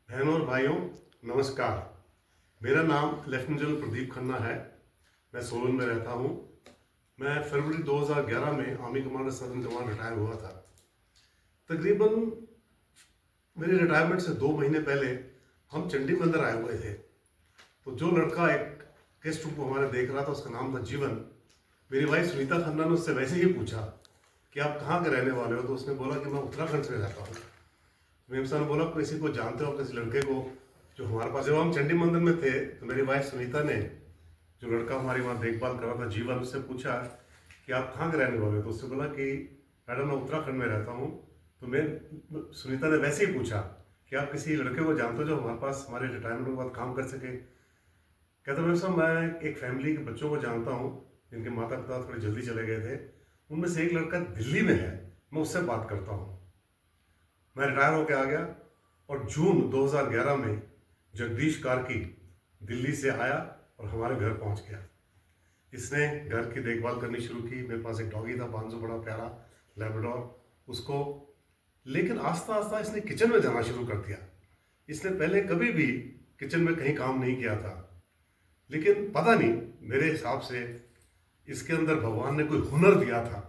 बहनों और भाइयों, नमस्कार। मेरा नाम लेफ्टिनेंट जनरल प्रदीप खन्ना है। मैं सोलन में रहता हूँ। मैं फरवरी 2011 में army commander southern command retire हुआ था। तकरीबन मेरे रिटायरमेंट से 2 महीने पहले हम चंडी मंदिर आए हुए थे। तो जो लड़का एक गेस्ट रूम को हमारे देख रहा था, उसका नाम था जीवन। मेरी वाइफ सुनीता खन्ना ने उससे वैसे ही पूछा कि आप कहाँ के रहने वाले हो, तो उसने बोला कि मैं उत्तराखंड से रहता हूँ। मेम साहब ने बोला किसी को जानते हो, किसी लड़के को जो हमारे पास। जब हम चंडी मंदिर में थे तो मेरी वाइफ सुनीता ने जो लड़का हमारी वहाँ देखभाल कर रहा था जीवन, उससे पूछा कि आप कहाँ के रहने वाले हो, तो उससे बोला कि मैडम मैं उत्तराखंड में रहता हूँ। तो मैं सुनीता ने वैसे ही पूछा कि आप किसी लड़के को जानते हो जो हमारे पास हमारे रिटायरमेंट के बाद काम कर सके। कहता मेम साहब मैं एक फैमिली के बच्चों को जानता हूँ जिनके माता पिता थोड़े जल्दी चले गए थे, उनमें से एक लड़का दिल्ली में है, मैं उससे बात करता हूँ। मैं रिटायर होकर आ गया और जून 2011 में जगदीश कार्की दिल्ली से आया और हमारे घर पहुंच गया। इसने घर की देखभाल करनी शुरू की। मेरे पास एक डॉगी था, बांजो, बड़ा प्यारा लैब्राडोर, उसको। लेकिन आस्ता आस्ता इसने किचन में जाना शुरू कर दिया। इसने पहले कभी भी किचन में कहीं काम नहीं किया था, लेकिन पता नहीं, मेरे हिसाब से इसके अंदर भगवान ने कोई हुनर दिया था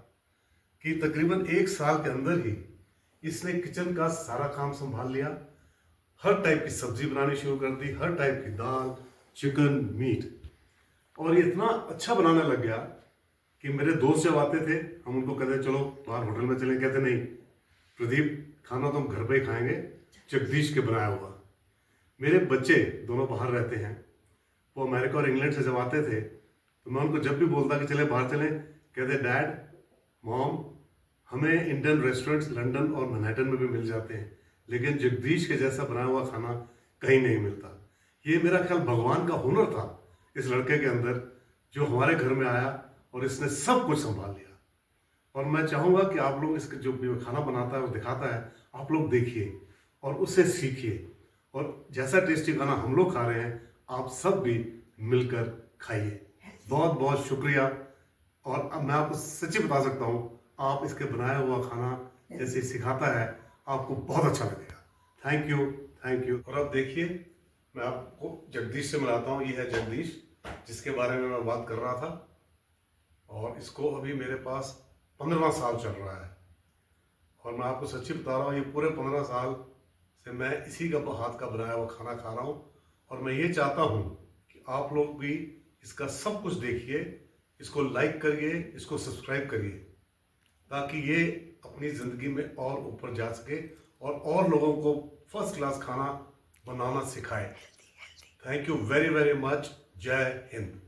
कि तकरीबन 1 साल के अंदर ही इसने किचन का सारा काम संभाल लिया। हर टाइप की सब्जी बनानी शुरू कर दी, हर टाइप की दाल, चिकन, मीट। और ये इतना अच्छा बनाने लग गया कि मेरे दोस्त जब आते थे, हम उनको कहते चलो बाहर होटल में चले, कहते नहीं प्रदीप, खाना तो हम घर पे ही खाएंगे, जगदीश के बनाया हुआ। मेरे बच्चे दोनों बाहर रहते हैं, वो अमेरिका और इंग्लैंड से जब आते थे तो मैं उनको जब भी बोलता कि चले बाहर चलें, कहते डैड, मॉम, हमें इंडियन रेस्टोरेंट्स लंदन और मैनहट्टन में भी मिल जाते हैं, लेकिन जगदीश के जैसा बनाया हुआ खाना कहीं नहीं मिलता। ये मेरा ख्याल भगवान का हुनर था इस लड़के के अंदर, जो हमारे घर में आया और इसने सब कुछ संभाल लिया। और मैं चाहूँगा कि आप लोग इसके जो भी खाना बनाता है और दिखाता है, आप लोग देखिए और उससे सीखिए, और जैसा टेस्टी खाना हम लोग खा रहे हैं आप सब भी मिलकर खाइए। बहुत बहुत शुक्रिया। और अब मैं आपको सच्ची बता सकता हूँ, आप इसके बनाया हुआ खाना जैसे सिखाता है आपको बहुत अच्छा लगेगा। Thank you, thank you. और अब देखिए, मैं आपको जगदीश से मिलाता हूँ। ये है जगदीश, जिसके बारे में मैं बात कर रहा था। और इसको अभी मेरे पास 15वां साल चल रहा है। और मैं आपको सच्ची बता रहा हूँ, ये पूरे 15 साल से मैं इसी का हाथ का बनाया हुआ खाना खा रहा हूँ। और मैं ये चाहता हूँ कि आप लोग भी इसका सब कुछ देखिए, इसको लाइक करिए, इसको सब्सक्राइब करिए, ताकि ये अपनी ज़िंदगी में और ऊपर जा सके और लोगों को फर्स्ट क्लास खाना बनाना सिखाए। Thank you very very much. जय हिंद।